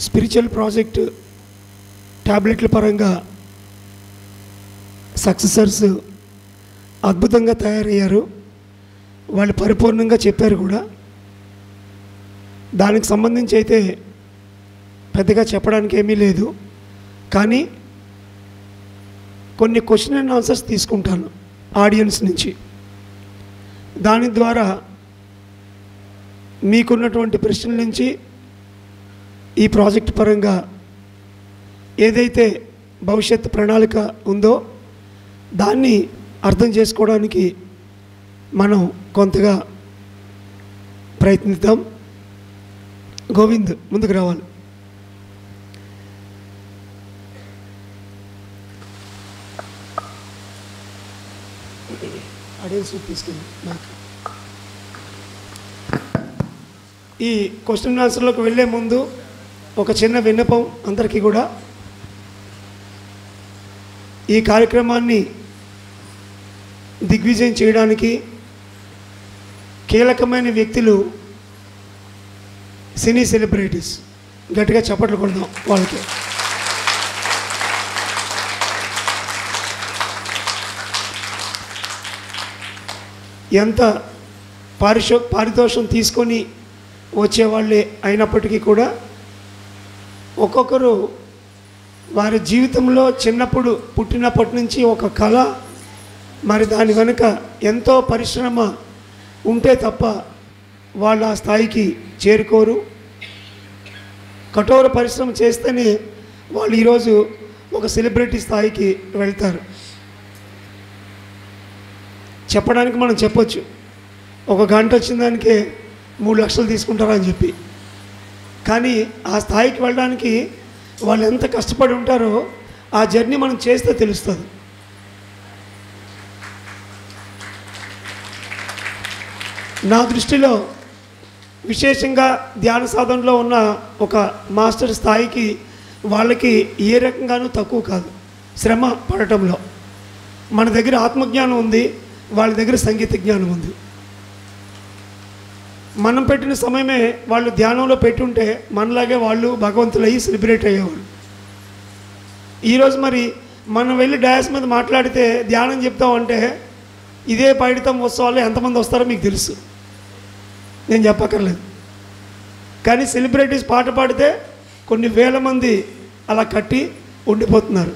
Spiritual project ట్యాబ్లెట్ల పరంగా successors అద్భుతంగా తయారయ్యారు. వాళ్ళు పరిపూర్ణంగా చెప్పారు కూడా. దానికి సంబంధించి అయితే పెద్దగా చెప్పడానికి ఏమీ లేదు. కానీ కొన్ని క్వశ్చన్ అండ్ ఆన్సర్స్ తీసుకుంటాను ఆడియన్స్ నుంచి. దాని ద్వారా మీకున్నటువంటి ప్రశ్నల నుంచి ఈ ప్రాజెక్ట్ పరంగా ఏదైతే భవిష్యత్ ప్రణాళిక ఉందో దాన్ని అర్థం చేసుకోవడానికి మనం కొంతగా ప్రయత్నిద్దాం. గోవింద్ ముందుకు రావాలి. తీసుకెళ్ళి నాకు ఈ క్వశ్చన్ ఆన్సర్లోకి వెళ్ళే ముందు ఒక చిన్న విన్నపం అందరికీ కూడా. ఈ కార్యక్రమాన్ని దిగ్విజయం చేయడానికి కీలకమైన వ్యక్తులు సినీ సెలబ్రిటీస్. గట్టిగా చప్పట్లు కొడదాం వాళ్ళకి. ఎంత పారితోషం తీసుకొని వచ్చేవాళ్ళే అయినప్పటికీ కూడా ఒక్కొక్కరు వారి జీవితంలో చిన్నప్పుడు పుట్టినప్పటి నుంచి ఒక కళ, మరి దాని వెనుక ఎంతో పరిశ్రమ ఉంటే తప్ప వాళ్ళు ఆ స్థాయికి చేరుకోరు. కఠోర పరిశ్రమ చేస్తేనే వాళ్ళు ఈరోజు ఒక సెలబ్రిటీ స్థాయికి వెళ్తారు. చెప్పడానికి మనం చెప్పొచ్చు, ఒక గంట వచ్చిన దానికే 3 లక్షలు తీసుకుంటారని చెప్పి. కానీ ఆ స్థాయికి వెళ్ళడానికి వాళ్ళు ఎంత కష్టపడి ఉంటారో ఆ జర్నీ మనం చేస్తే తెలుస్తుంది. నా దృష్టిలో విశేషంగా ధ్యాన సాధనలో ఉన్న ఒక మాస్టర్ స్థాయికి వాళ్ళకి ఏ రకంగానూ తక్కువ కాదు శ్రమ పడటంలో. మన దగ్గర ఆత్మజ్ఞానం ఉంది, వాళ్ళ దగ్గర సంగీత జ్ఞానం ఉంది. మనం పెట్టిన సమయమే వాళ్ళు ధ్యానంలో పెట్టుంటే మనలాగే వాళ్ళు భగవంతులయ్యి సెలబ్రేట్ అయ్యేవాళ్ళు. ఈరోజు మరి మనం వెళ్ళి డయాస్ మీద మాట్లాడితే ధ్యానం చెప్తామంటే ఇదే పైడితం ఉత్సవాల్లో ఎంతమంది వస్తారో మీకు తెలుసు, నేను చెప్పక్కర్లేదు. కానీ సెలబ్రిటీస్ పాట పాడితే కొన్ని వేల మంది అలా కట్టి ఉండిపోతున్నారు.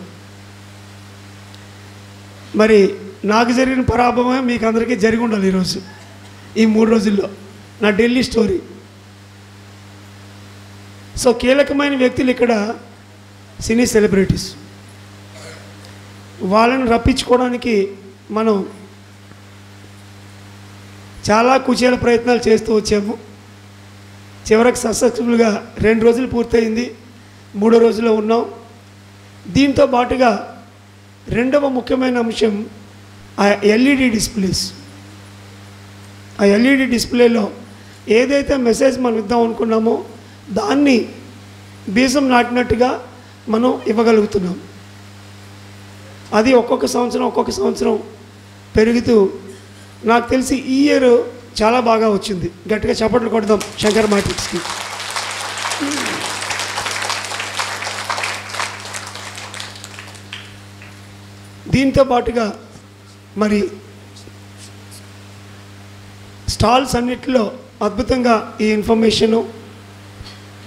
మరి నాకు జరిగిన పరాభవమే మీకు అందరికీ జరిగి ఉండాలి ఈరోజు, ఈ 3 రోజుల్లో. నా ఢిల్లీ స్టోరీ. సో కీలకమైన వ్యక్తులు ఇక్కడ సినీ సెలబ్రిటీస్. వాళ్ళని రప్పించుకోవడానికి మనం చాలా కుచేల ప్రయత్నాలు చేస్తూ వచ్చాము. చివరికి సక్సెస్ఫుల్గా 2 రోజులు పూర్తయింది, 3వ రోజులో ఉన్నాం. దీంతో పాటుగా రెండవ ముఖ్యమైన అంశం ఆ ఎల్ఈడి డిస్ప్లేస్. ఆ ఎల్ఈడి డిస్ప్లేలో ఏదైతే మెసేజ్ మనం ఇద్దాం అనుకున్నామో దాన్ని బీజం నాటినట్టుగా మనం ఇవ్వగలుగుతున్నాం. అది ఒక్కొక్క సంవత్సరం పెరుగుతూ నాకు తెలిసి ఈ ఇయర్ చాలా బాగా వచ్చింది. గట్టిగా చప్పట్లు కొడదాం శంకర్ మ్యాట్రిక్స్కి. దీంతో పాటుగా మరి స్టాల్స్ అన్నిటిలో అద్భుతంగా ఈ ఇన్ఫర్మేషను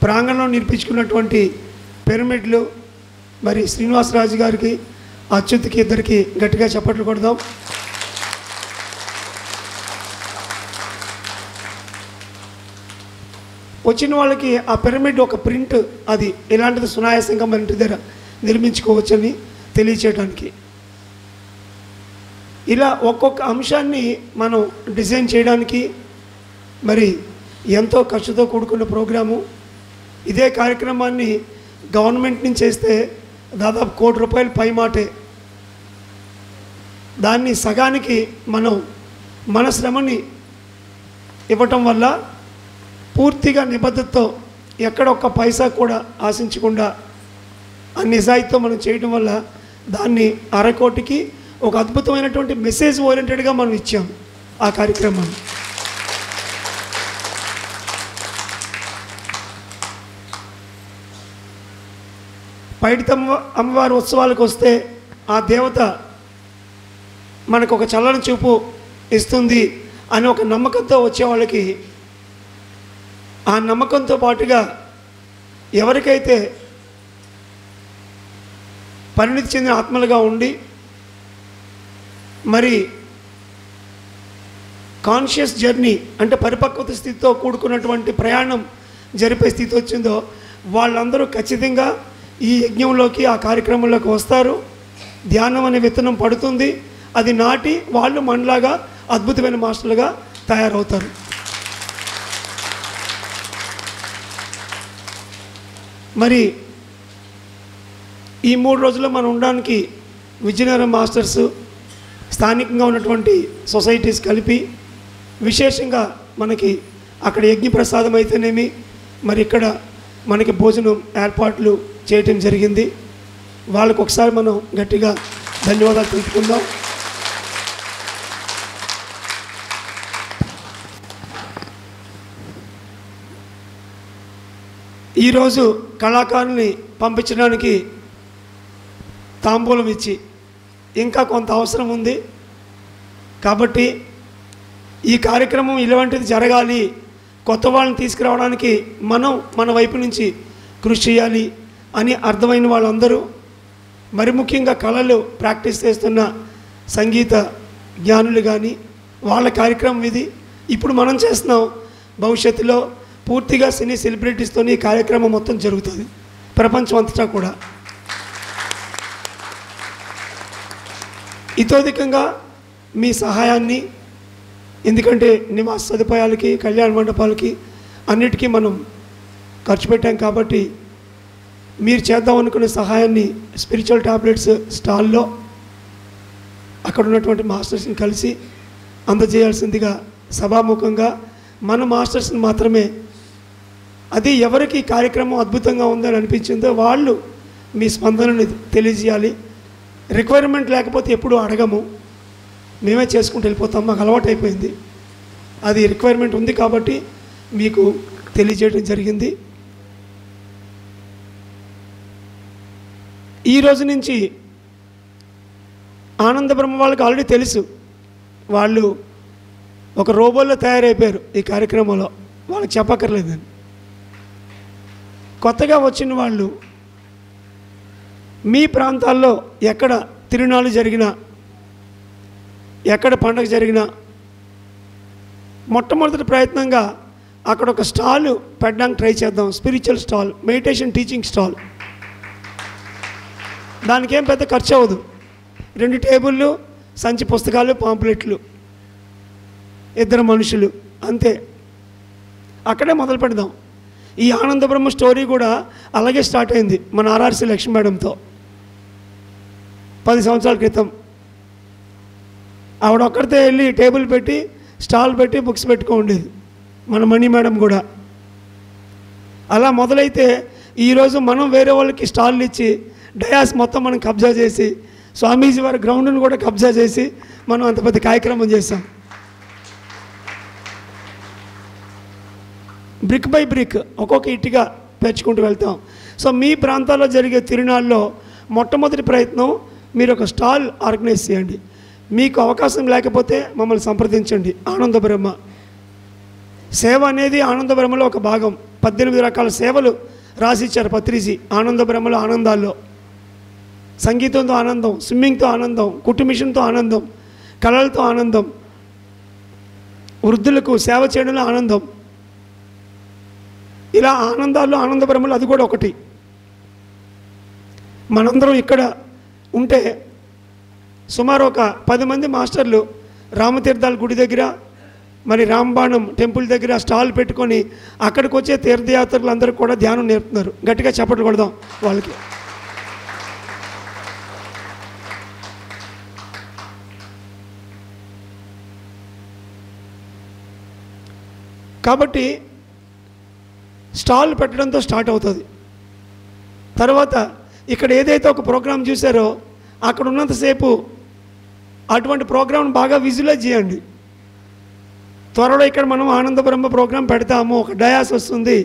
ప్రాంగణంలో నిర్మించుకున్నటువంటి పిరమిడ్లు, మరి శ్రీనివాసరాజు గారికి అచ్యుత్కి ఇద్దరికి గట్టిగా చప్పట్లు కొడదాం. వచ్చిన వాళ్ళకి ఆ పిరమిడ్ ఒక ప్రింట్ అది ఎలాంటిది సునాయాసంగా మన ఇంటి దగ్గర నిర్మించుకోవచ్చని తెలియచేయడానికి. ఇలా ఒక్కొక్క అంశాన్ని మనం డిజైన్ చేయడానికి మరి ఎంతో ఖర్చుతో కూడుకున్న ప్రోగ్రాము. ఇదే కార్యక్రమాన్ని గవర్నమెంట్ నుంచి చేస్తే దాదాపు ₹1 కోటి పై మాటే. దాన్ని సగానికి మనం మన శ్రమని ఇవ్వటం వల్ల పూర్తిగా నిబద్ధతతో ఎక్కడ ఒక్క పైసా కూడా ఆశించకుండా ఆ నిజాయితీతో మనం చేయడం వల్ల దాన్ని 1/2 కోటికి ఒక అద్భుతమైనటువంటి మెసేజ్ ఓరియంటెడ్గా మనం ఇచ్చాం ఆ కార్యక్రమాన్ని. పైడితమ్మ అమ్మవారి ఉత్సవాలకు వస్తే ఆ దేవత మనకు ఒక చల్లని చూపు ఇస్తుంది అని ఒక నమ్మకంతో వచ్చే వాళ్ళకి, ఆ నమ్మకంతో పాటుగా ఎవరికైతే పరిణితి చెందిన ఆత్మలుగా ఉండి మరి కాన్షియస్ జర్నీ అంటే పరిపక్వత స్థితితో కూడుకున్నటువంటి ప్రయాణం జరిపే స్థితి వచ్చిందో వాళ్ళందరూ ఖచ్చితంగా ఈ యజ్ఞంలోకి, ఆ కార్యక్రమంలోకి వస్తారు. ధ్యానం అనే విత్తనం పడుతుంది, అది నాటి వాళ్ళు మనలాగా అద్భుతమైన మాస్టర్లుగా తయారవుతారు. మరి ఈ 3 రోజుల్లో మనం ఉండడానికి విజయనగరం మాస్టర్స్, స్థానికంగా ఉన్నటువంటి సొసైటీస్ కలిపి విశేషంగా మనకి అక్కడ యజ్ఞ ప్రసాదం అయితేనేమి, మరి ఇక్కడ మనకి భోజనం ఏర్పాట్లు చేయటం జరిగింది. వాళ్ళకు ఒకసారి మనం గట్టిగా ధన్యవాదాలు తెలుపుకుందాం. ఈరోజు కళాకారుల్ని పంపించడానికి తాంబూలం ఇచ్చి ఇంకా కొంత అవసరం ఉంది కాబట్టి ఈ కార్యక్రమం ఇలాంటిది జరగాలి, కొత్త వాళ్ళని తీసుకురావడానికి మనం మన వైపు నుంచి కృషి చేయాలి అని అర్థమైన వాళ్ళందరూ, మరి ముఖ్యంగా కళలు ప్రాక్టీస్ చేస్తున్న సంగీత జ్ఞానులు కానీ వాళ్ళ కార్యక్రమం ఇది. ఇప్పుడు మనం చేస్తున్నాం, భవిష్యత్తులో పూర్తిగా సినీ సెలబ్రిటీస్తో ఈ కార్యక్రమం మొత్తం జరుగుతుంది ప్రపంచం అంతటా కూడా. ఇతోధికంగా మీ సహాయాన్ని, ఎందుకంటే నివాస సదుపాయాలకి, కళ్యాణ మండపాలకి అన్నిటికీ మనం ఖర్చు పెట్టాం కాబట్టి మీరు చేద్దాం అనుకునే సహాయాన్ని స్పిరిచువల్ టాబ్లెట్స్ స్టాల్లో అక్కడ ఉన్నటువంటి మాస్టర్స్ని కలిసి అందజేయాల్సిందిగా సభాముఖంగా మన మాస్టర్స్ని మాత్రమే, అది ఎవరికి కార్యక్రమం అద్భుతంగా ఉందని అనిపించిందో వాళ్ళు మీ స్పందనని తెలియజేయాలి. రిక్వైర్మెంట్ లేకపోతే ఎప్పుడూ అడగము, మేమే చేసుకుంటూ వెళ్ళిపోతాం, మాకు అలవాటు అయిపోయింది. అది రిక్వైర్మెంట్ ఉంది కాబట్టి మీకు తెలియజేయడం జరిగింది. ఈ రోజు నుంచి ఆనంద బ్రహ్మ వాళ్ళకి ఆల్రెడీ తెలుసు, వాళ్ళు ఒక రోబోలో తయారైపోయారు ఈ కార్యక్రమంలో, వాళ్ళకి చెప్పక్కర్లేదని. కొత్తగా వచ్చిన వాళ్ళు మీ ప్రాంతాల్లో ఎక్కడ తిరునాళ్ళు జరిగినా, ఎక్కడ పండగ జరిగినా మొట్టమొదటి ప్రయత్నంగా అక్కడ ఒక స్టాల్ పెట్టడానికి ట్రై చేద్దాం. Spiritual stall, meditation teaching stall. దానికేం పెద్ద ఖర్చు అవ్వదు, 2 టేబుళ్ళు, సంచి పుస్తకాలు, పాంప్లెట్లు, 2 మనుషులు అంతే. అక్కడే మొదలు పెడదాం. ఈ ఆనంద బ్రహ్మ స్టోరీ కూడా అలాగే స్టార్ట్ అయింది మన ఆర్ఆర్సి లక్ష్మీ మేడంతో 10 సంవత్సరాల క్రితం. ఆవిడ ఒక్కడితే వెళ్ళి టేబుల్ పెట్టి స్టాల్ పెట్టి బుక్స్ పెట్టుకో ఉండేది, మన మణి మేడం కూడా. అలా మొదలైతే ఈరోజు మనం వేరే వాళ్ళకి స్టాళ్ళు ఇచ్చి డయాస్ మొత్తం మనం కబ్జా చేసి, స్వామీజీ వారి గ్రౌండ్ను కూడా కబ్జా చేసి మనం అంత పెద్ద కార్యక్రమం చేశాం. బ్రిక్ బై బ్రిక్ ఒక్కొక్క ఇటుగా పెంచుకుంటూ వెళ్తాం. సో మీ ప్రాంతాల్లో జరిగే తిరునాళ్ళలో మొట్టమొదటి ప్రయత్నం మీరు ఒక స్టాల్ ఆర్గనైజ్ చేయండి. మీకు అవకాశం లేకపోతే మమ్మల్ని సంప్రదించండి. ఆనంద బ్రహ్మ సేవ అనేది ఆనంద బ్రహ్మలో ఒక భాగం. 18 రకాల సేవలు రాసిచ్చారు పత్రిజీ. ఆనంద బ్రహ్మలో ఆనందాల్లో సంగీతంతో ఆనందం, స్విమ్మింగ్తో ఆనందం, కుట్టు మిషన్తో ఆనందం, కళలతో ఆనందం, వృద్ధులకు సేవ చేయడంలో ఆనందం. ఇలా ఆనందాల్లో ఆనంద బ్రహ్మలో అది కూడా ఒకటి. మనందరం ఇక్కడ ఉంటే సుమారు ఒక 10 మంది మాస్టర్లు రామతీర్థాల గుడి దగ్గర, మరి రాంబాణం టెంపుల్ దగ్గర స్టాల్ పెట్టుకొని అక్కడికి వచ్చే తీర్థయాత్రలందరూ కూడా ధ్యానం నేర్పుతున్నారు. గట్టిగా చప్పట్లు కొడదాం వాళ్ళకి. కాబట్టి స్టాల్ పెట్టడంతో స్టార్ట్ అవుతుంది. తర్వాత ఇక్కడ ఏదైతే ఒక ప్రోగ్రాం చూసారో అక్కడ ఉన్నంతసేపు అటువంటి ప్రోగ్రాంను బాగా విజువలైజ్ చేయండి. త్వరలో ఇక్కడ మనం ఆనంద బ్రహ్మ ప్రోగ్రాం పెడతాము, ఒక డయాస్ వస్తుంది,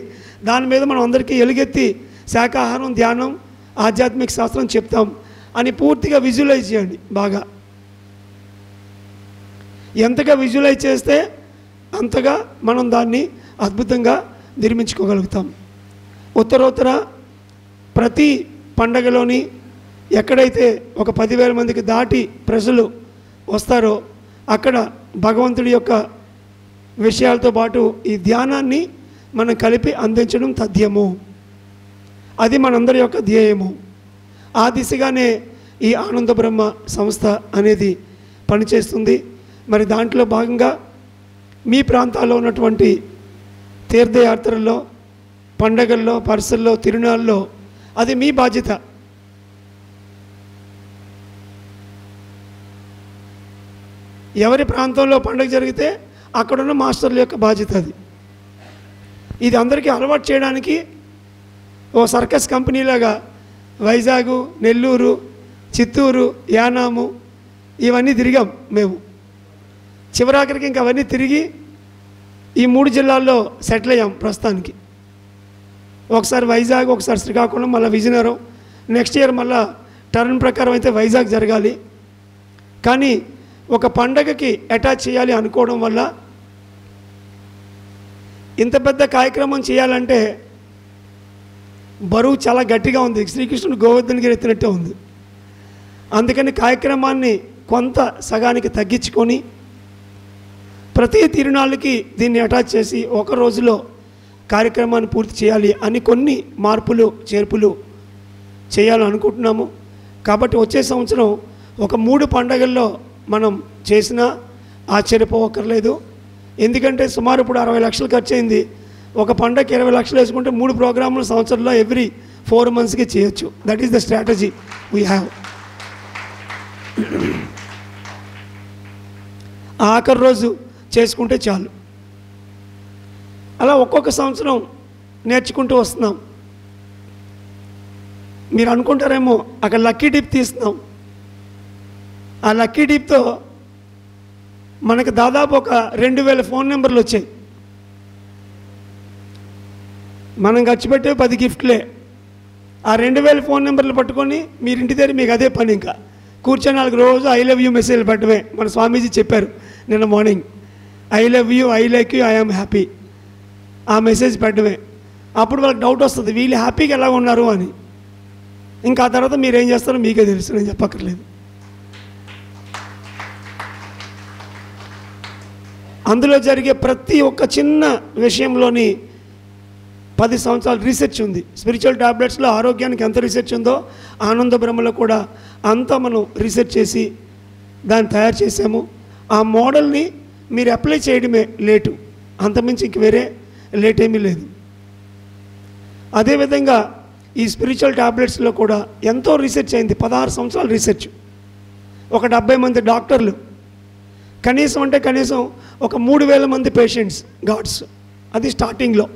దాని మీద మనం అందరికీ ఎలుగెత్తి శాకాహారం, ధ్యానం, ఆధ్యాత్మిక శాస్త్రం చెప్తాం అని పూర్తిగా విజువలైజ్ చేయండి. బాగా ఎంతగా విజువలైజ్ చేస్తే అంతగా మనం దాన్ని అద్భుతంగా నిర్మించుకోగలుగుతాం. ఉత్తరోత్తర ప్రతి పండగలోని ఎక్కడైతే ఒక 10,000 మందికి దాటి ప్రజలు వస్తారో అక్కడ భగవంతుడి యొక్క విషయాలతో పాటు ఈ ధ్యానాన్ని మనం కలిపి అందించడం తథ్యము. అది మనందరి యొక్క ధ్యేయము. ఆ దిశగానే ఈ ఆనంద బ్రహ్మ సంస్థ అనేది పనిచేస్తుంది. మరి దాంట్లో భాగంగా మీ ప్రాంతాల్లో ఉన్నటువంటి తీర్థయాత్రల్లో, పండగల్లో, పర్సుల్లో, తిరునాళ్ళలో అది మీ బాధ్యత. ఎవరి ప్రాంతంలో పండుగ జరిగితే అక్కడున్న మాస్టర్ల యొక్క బాధ్యత అది. ఇది అందరికీ అలవాటు చేయడానికి ఓ సర్కస్ కంపెనీలాగా వైజాగ్, నెల్లూరు, చిత్తూరు, యానాము ఇవన్నీ తిరిగాం మేము. చివరాఖరికి ఇంక అవన్నీ తిరిగి ఈ 3 జిల్లాల్లో సెటిల్ అయ్యాం ప్రస్తుతానికి. ఒకసారి వైజాగ్, ఒకసారి శ్రీకాకుళం, మళ్ళీ విజయనగరం. నెక్స్ట్ ఇయర్ మళ్ళీ టర్న్ ప్రకారం అయితే వైజాగ్ జరగాలి. కానీ ఒక పండగకి అటాచ్ చేయాలి అనుకోవడం వల్ల ఇంత పెద్ద కార్యక్రమం చేయాలంటే బరువు చాలా గట్టిగా ఉంది. శ్రీకృష్ణుడు గోవర్ధనగిరి ఎత్తినట్టే ఉంది. అందుకని కార్యక్రమాన్ని కొంత సగానికి తగ్గించుకొని ప్రతి తిరునాళ్ళకి దీన్ని అటాచ్ చేసి ఒక రోజులో కార్యక్రమాన్ని పూర్తి చేయాలి అని కొన్ని మార్పులు చేర్పులు చేయాలనుకుంటున్నాము. కాబట్టి వచ్చే సంవత్సరం ఒక 3 పండగల్లో మనం చేసినా ఆశ్చర్యపోవక్కర్లేదు. ఎందుకంటే సుమారు ఇప్పుడు 60 లక్షలు ఖర్చు అయింది. ఒక పండగకి 20 లక్షలు వేసుకుంటే 3 ప్రోగ్రాములు సంవత్సరంలో ఎవ్రీ 4 మంత్స్కి చేయొచ్చు. That is the strategy we have. ఆఖరి రోజు చేసుకుంటే చాలు. అలా ఒక్కొక్క సంవత్సరం నేర్చుకుంటూ వస్తున్నాం. మీరు అనుకుంటారేమో అక్కడ లక్కీ డిప్ తీస్తున్నాం. ఆ లక్కీ డిప్తో మనకు దాదాపు ఒక 2,000 ఫోన్ నెంబర్లు వచ్చాయి. మనం ఖర్చు పెట్టే 10 గిఫ్ట్లే. ఆ 2,000 ఫోన్ నెంబర్లు పట్టుకొని మీరు ఇంటి దగ్గర మీకు అదే పని. ఇంకా కూర్చొని 4 రోజు ఐ లవ్ యూ మెసేజ్లు పెట్టడమే. మన స్వామీజీ చెప్పారు నిన్న morning, I love you, I like you, I am happy. ఆ మెసేజ్ పెట్టడమే. అప్పుడు వాళ్ళకి డౌట్ వస్తుంది వీళ్ళు హ్యాపీగా ఎలా ఉన్నారు అని. ఇంకా ఆ తర్వాత మీరు ఏం చేస్తారో మీకే తెలుసు, నేను చెప్పక్కర్లేదు. అందులో జరిగే ప్రతి ఒక్క చిన్న విషయంలోని 10 సంవత్సరాల రీసెర్చ్ ఉంది. స్పిరిచువల్ టాబ్లెట్స్లో ఆరోగ్యానికి ఎంత రీసెర్చ్ ఉందో ఆనంద బ్రహ్మలో కూడా అంతా మనం రీసెర్చ్ చేసి దాన్ని తయారు చేసాము. ఆ మోడల్ని మీరు అప్లై చేయడమే లేటు, అంతమించి ఇంక వేరే లేట్ ఏమీ లేదు. అదేవిధంగా ఈ స్పిరిచువల్ టాబ్లెట్స్లో కూడా ఎంతో రీసెర్చ్ అయింది. 16 సంవత్సరాల రీసెర్చ్. ఒక 70 మంది డాక్టర్లు, కనీసం అంటే కనీసం ఒక 3,000 మంది పేషెంట్స్, గాడ్స్. అది స్టార్టింగ్లో.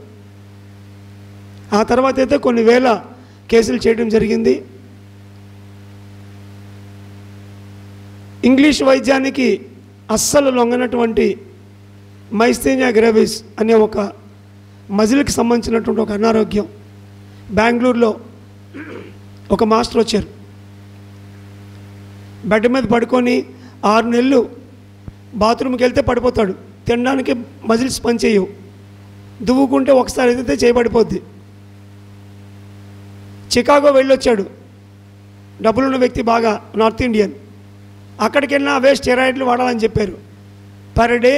ఆ తర్వాత అయితే కొన్ని వేల కేసులు చేయడం జరిగింది. ఇంగ్లీష్ వైద్యానికి అస్సలు లొంగనటువంటి మైస్థేనియా గ్రేవిస్ అనే ఒక మజిల్కి సంబంధించినటువంటి ఒక అనారోగ్యం. బెంగళూరులో ఒక మాస్టర్ వచ్చారు. బెడ్ మీద పడుకొని 6 నెలలు బాత్రూమ్కి వెళ్తే పడిపోతాడు. తినడానికి మజిల్స్ పనిచేయవు. దువ్వుకుంటే ఒకసారి అయితే చేయబడిపోద్ది. చికాగో వెళ్ళొచ్చాడు. డబ్బులున్న వ్యక్తి, బాగా నార్త్ ఇండియన్. అక్కడికి వెళ్ళినా అవే స్టెరాయిడ్లు వాడాలని చెప్పారు. Per day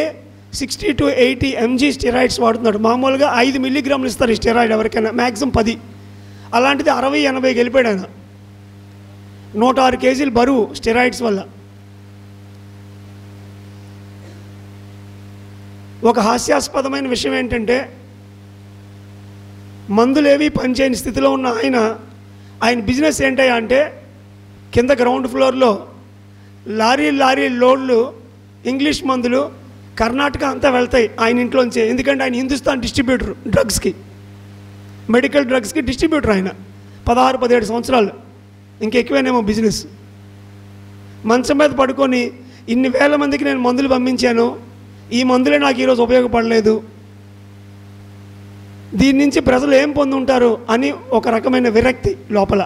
60 to 80 mg steroids వాడుతున్నాడు. మామూలుగా 5 మిల్లీగ్రాములు ఇస్తారు ఈ స్టెరాయిడ్ ఎవరికైనా, మ్యాక్సిమం 10. అలాంటిది 60-80 వెళ్ళిపోయాడు ఆయన. 106 కేజీలు బరువు స్టెరాయిడ్స్ వల్ల. ఒక హాస్యాస్పదమైన విషయం ఏంటంటే మందులేవి పనిచేయని స్థితిలో ఉన్న ఆయన బిజినెస్ ఏంటయ్యా అంటే కింద గ్రౌండ్ ఫ్లోర్లో లారీ లోడ్లు ఇంగ్లీష్ మందులు కర్ణాటక అంతా వెళ్తాయి ఆయన ఇంట్లోంచే. ఎందుకంటే ఆయన హిందుస్థాన్ డిస్ట్రిబ్యూటర్, డ్రగ్స్కి, మెడికల్ డ్రగ్స్కి డిస్ట్రిబ్యూటర్. ఆయన 16-17 సంవత్సరాలు, ఇంకెక్కువేనేమో బిజినెస్. మంచం మీద పడుకొని ఇన్ని వేల మందికి నేను మందులు పంపించాను, ఈ మందులే నాకు ఈరోజు ఉపయోగపడలేదు, దీని నుంచి ప్రజలు ఏం పొందుంటారు అని ఒక రకమైన విరక్తి లోపల.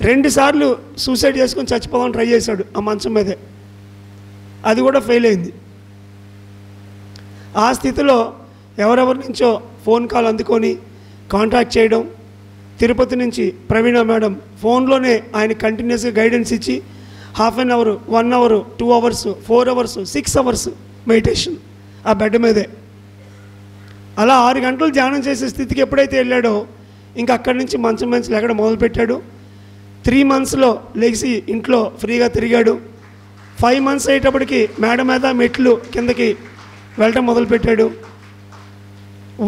2 సార్లు సూసైడ్ చేసుకొని చచ్చిపోదామని ట్రై చేశాడు ఆ మంచం మీదే. అది కూడా ఫెయిల్ అయింది. ఆ స్థితిలో ఎవరెవరి నుంచో ఫోన్ కాల్ అందుకొని కాంటాక్ట్ చేయడం, తిరుపతి నుంచి ప్రవీణ మేడం ఫోన్లోనే ఆయన కంటిన్యూస్గా గైడెన్స్ ఇచ్చి ½ an hour, 1 hour, 2 hours, 4 hours, 6 hours meditation ఆ బెడ్ మీదే. అలా 6 గంటలు ధ్యానం చేసే స్థితికి ఎప్పుడైతే వెళ్ళాడో ఇంకా అక్కడి నుంచి మంచం మంచి లేకడం మొదలుపెట్టాడు. 3 మంత్స్లో లెగిసి ఇంట్లో ఫ్రీగా తిరిగాడు. 5 మంత్స్ అయ్యేటప్పటికి మేడ మీద మెట్లు కిందకి వెళ్ళటం మొదలుపెట్టాడు.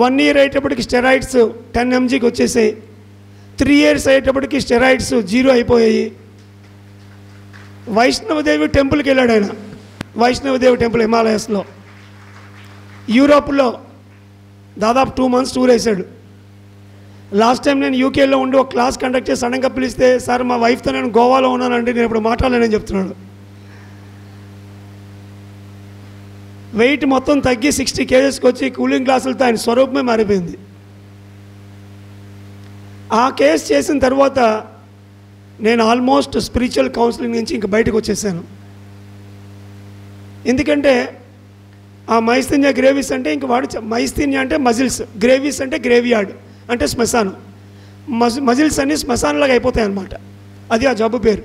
1 ఇయర్ అయ్యేటప్పటికి స్టెరాయిడ్స్ 10 mgకి వచ్చేసాయి. 3 ఇయర్స్ అయ్యేటప్పటికి స్టెరాయిడ్స్ 0 అయిపోయాయి. వైష్ణవదేవి టెంపుల్కి వెళ్ళాడు ఆయన. వైష్ణవదేవి టెంపుల్ హిమాలయస్లో. యూరోప్లో దాదాపు 2 మంత్స్ టూర్ వేశాడు. లాస్ట్ టైం నేను యూకేలో ఉండి ఒక క్లాస్ కండక్ట్ చేసి సడన్గా పిలిస్తే, సార్ మా వైఫ్తో నేను గోవాలో ఉన్నానండి, నేను ఇప్పుడు మాట్లాడలేనని చెప్తున్నాడు. వెయిట్ మొత్తం తగ్గి 60 kgsకి వచ్చి కూలింగ్ గ్లాసులతో ఆయన స్వరూపమే మారిపోయింది. ఆ కేసు చేసిన తర్వాత నేను ఆల్మోస్ట్ స్పిరిచువల్ కౌన్సిలింగ్ నుంచి ఇంక బయటకు వచ్చేసాను. ఎందుకంటే ఆ మైస్థీన్యా గ్రేవిస్ అంటే ఇంక వాడు మైస్థీన్యా అంటే మజిల్స్, గ్రేవిస్ అంటే గ్రేవ్యార్డ్ అంటే శ్మశానం. మజిల్స్ అన్నీ శ్మశానంలాగా అయిపోతాయి అన్నమాట. అది ఆ జబ్బు పేరు.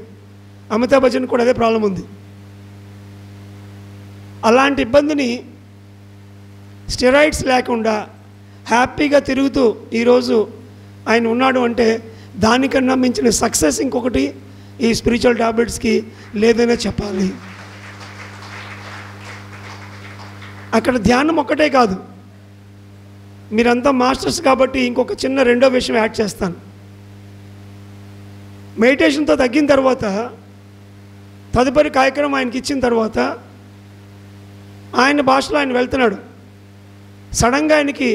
అమితాబ్ బచ్చన్ కూడా అదే ప్రాబ్లం ఉంది. అలాంటి ఇబ్బందిని స్టెరాయిడ్స్ లేకుండా హ్యాపీగా తిరుగుతూ ఈరోజు ఆయన ఉన్నాడు అంటే దానికన్నా మించిన సక్సెస్ ఇంకొకటి ఈ స్పిరిచువల్ టాబ్లెట్స్కి లేదనే చెప్పాలి. అక్కడ ధ్యానం ఒక్కటే కాదు, మీరంతా మాస్టర్స్ కాబట్టి ఇంకొక చిన్న రెండో విషయం యాడ్ చేస్తాను. మెడిటేషన్తో తగ్గిన తర్వాత తదుపరి కార్యక్రమం ఆయనకి ఇచ్చిన తర్వాత ఆయన భాషలో ఆయన వెళ్తున్నాడు. సడన్గా ఆయనకి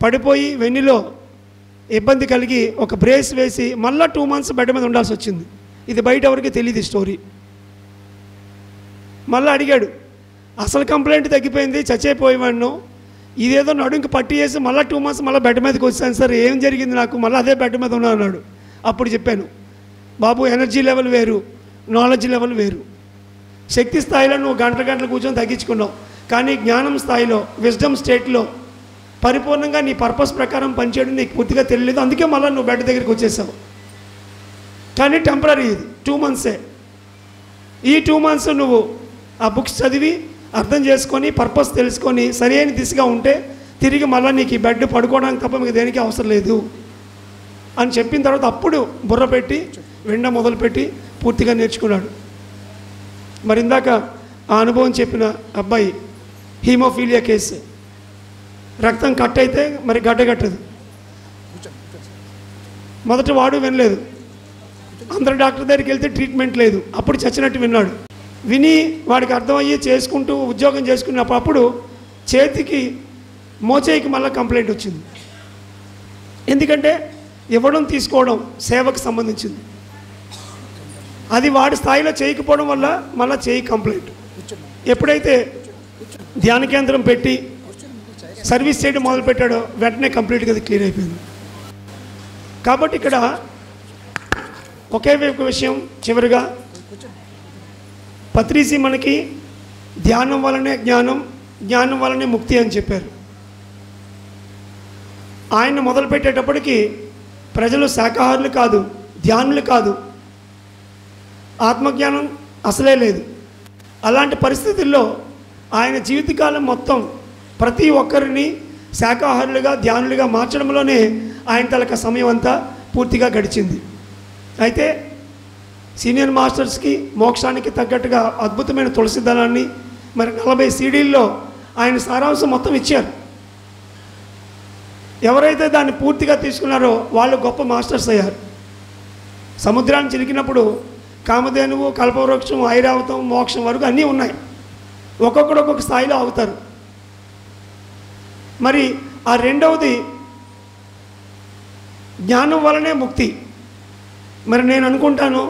పడిపోయి వెన్నులో ఇబ్బంది కలిగి ఒక బ్రేస్ వేసి మళ్ళీ 2 మంత్స్ బెడ్ మీద ఉండాల్సి వచ్చింది. ఇది బయట ఎవరికి తెలియదు స్టోరీ. మళ్ళీ అడిగాడు, అసలు కంప్లైంట్ తగ్గిపోయింది, చచ్చిపోయేవాడిను, ఇదేదో నడుంకి పట్టి వేసి మళ్ళీ 2 మంత్స్ మళ్ళీ బెడ్ మీదకి వచ్చాను సార్, ఏం జరిగింది నాకు, మళ్ళీ అదే బెడ్ మీద ఉన్నా అన్నాడు. అప్పుడు చెప్పాను, బాబు ఎనర్జీ లెవెల్ వేరు, నాలెడ్జ్ లెవెల్ వేరు. శక్తి స్థాయిలో నువ్వు గంటలు కూర్చొని తగ్గించుకున్నావు, కానీ జ్ఞానం స్థాయిలో, విజ్డమ్ స్టేట్లో పరిపూర్ణంగా నీ పర్పస్ ప్రకారం పనిచేయడం నీకు పూర్తిగా తెలియలేదు, అందుకే మళ్ళీ నువ్వు బెడ్ దగ్గరికి వచ్చేసావు. కానీ టెంపరీ, ఇది 2 మంత్సే. ఈ 2 మంత్స్ నువ్వు ఆ బుక్స్ చదివి అర్థం చేసుకొని పర్పస్ తెలుసుకొని సరైన దిశగా ఉంటే తిరిగి మళ్ళీ నీకు ఈ బెడ్ పడుకోవడానికి తప్ప మీకు దేనికి అవసరం లేదు అని చెప్పిన తర్వాత అప్పుడు బుర్ర పెట్టి వినడం మొదలుపెట్టి పూర్తిగా నేర్చుకున్నాడు. మరి ఇందాక ఆ అనుభవం చెప్పిన అబ్బాయి హీమోఫీలియా కేసు, రక్తం కట్ అయితే మరి గడ్డ కట్టదు. మొదట వాడు వినలేదు, అందరు డాక్టర్ దగ్గరికి వెళ్తే ట్రీట్మెంట్ లేదు, అప్పుడు చచ్చినట్టు విన్నాడు. విని వాడికి అర్థమయ్యి చేసుకుంటూ ఉద్యోగం చేసుకున్నప్పుడు చేతికి మోచేయికి మళ్ళీ కంప్లైంట్ వచ్చింది. ఎందుకంటే ఇవ్వడం తీసుకోవడం సేవకు సంబంధించింది. అది వాడి స్థాయిలో చేయకపోవడం వల్ల మళ్ళీ చేయి కంప్లైంట్. ఎప్పుడైతే ధ్యాన కేంద్రం పెట్టి సర్వీస్ చేయడం మొదలుపెట్టాడో వెంటనే కంప్లీట్గా అది క్లియర్ అయిపోయింది. కాబట్టి ఇక్కడ ఒకే ఒక విషయం చివరిగా, పత్రిజీ మనకి ధ్యానం వలనే జ్ఞానం, జ్ఞానం వలనే ముక్తి అని చెప్పారు. ఆయన మొదలుపెట్టేటప్పటికి ప్రజలు శాకాహారులు కాదు, ధ్యానులు కాదు, ఆత్మజ్ఞానం అసలే లేదు. అలాంటి పరిస్థితుల్లో ఆయన జీవితకాలం మొత్తం ప్రతి ఒక్కరిని శాకాహారులుగా ధ్యానులుగా మార్చడంలోనే ఆయన తలక సమయం అంతా పూర్తిగా గడిచింది. అయితే సీనియర్ మాస్టర్స్కి మోక్షానికి తగ్గట్టుగా అద్భుతమైన తులసి దళాన్ని మరి 40 CDల్లో ఆయన సారాంశం మొత్తం ఇచ్చారు. ఎవరైతే దాన్ని పూర్తిగా తీసుకున్నారో వాళ్ళు గొప్ప మాస్టర్స్ అయ్యారు. సముద్రాన్ని చిలికినప్పుడు కామధేనువు, కల్పవృక్షం, ఐరావతం, మోక్షం వరకు అన్నీ ఉన్నాయి. ఒక్కొక్కడు ఒక్కొక్క స్థాయిలో అవుతారు. మరి ఆ రెండవది జ్ఞానం వలనే ముక్తి. మరి నేను అనుకుంటాను,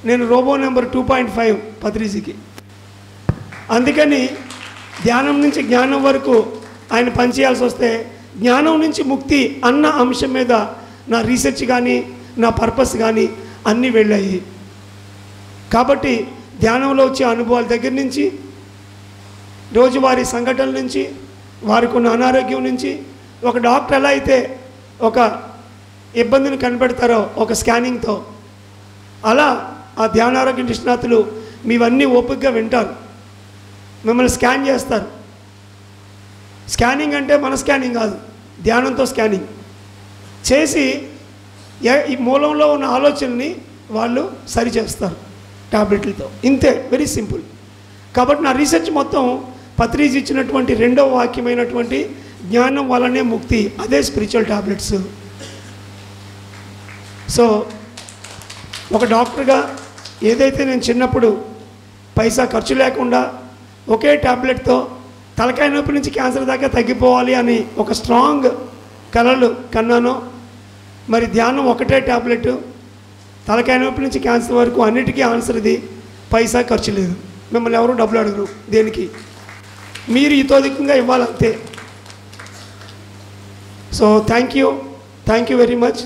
నేను రోబో నెంబర్ 2.5 పత్రిజీకి. అందుకని ధ్యానం నుంచి జ్ఞానం వరకు ఆయన పనిచేయాల్సి వస్తే జ్ఞానం నుంచి ముక్తి అన్న అంశం మీద నా రీసెర్చ్ కానీ నా పర్పస్ కానీ అన్నీ వెళ్ళాయి. కాబట్టి ధ్యానంలో వచ్చే అనుభవాల దగ్గర నుంచి, రోజువారీ సంఘటనల నుంచి, వారికి ఉన్న అనారోగ్యం నుంచి, ఒక డాక్టర్ ఎలా అయితే ఒక ఇబ్బందిని కనిపెడతారో ఒక స్కానింగ్తో, అలా ఆ ధ్యానారోగ్య నిష్ణాతులు మీవన్నీ ఓపికగా వింటారు, మిమ్మల్ని స్కాన్ చేస్తారు. స్కానింగ్ అంటే మన స్కానింగ్ కాదు, ధ్యానంతో స్కానింగ్ చేసి ఈ మూలంలో ఉన్న ఆలోచనని వాళ్ళు సరిచేస్తారు టాబ్లెట్లతో. ఇంతే, వెరీ సింపుల్. కాబట్టి నా రీసెర్చ్ మొత్తం పత్రిజీ ఇచ్చినటువంటి రెండవ వాక్యమైనటువంటి జ్ఞానం వల్లనే ముక్తి, అదే స్పిరిచువల్ టాబ్లెట్స్. సో ఒక డాక్టర్గా ఏదైతే నేను చిన్నప్పుడు పైసా ఖర్చు లేకుండా ఒకే టాబ్లెట్తో తలకాయ నొప్పి నుంచి క్యాన్సర్ దాకా తగ్గిపోవాలి అని ఒక స్ట్రాంగ్ కలలు కన్నానో, మరి ధ్యానం ఒకటే టాబ్లెట్ తలకాయ నొప్పి నుంచి క్యాన్సర్ వరకు అన్నిటికీ ఆన్సర్ ఇది. పైసా ఖర్చు లేదు, మిమ్మల్ని ఎవరు డబ్బులు అడగరు దేనికి, మీరు ఇతోధికంగా ఇవ్వాలంతే. So thank you very much.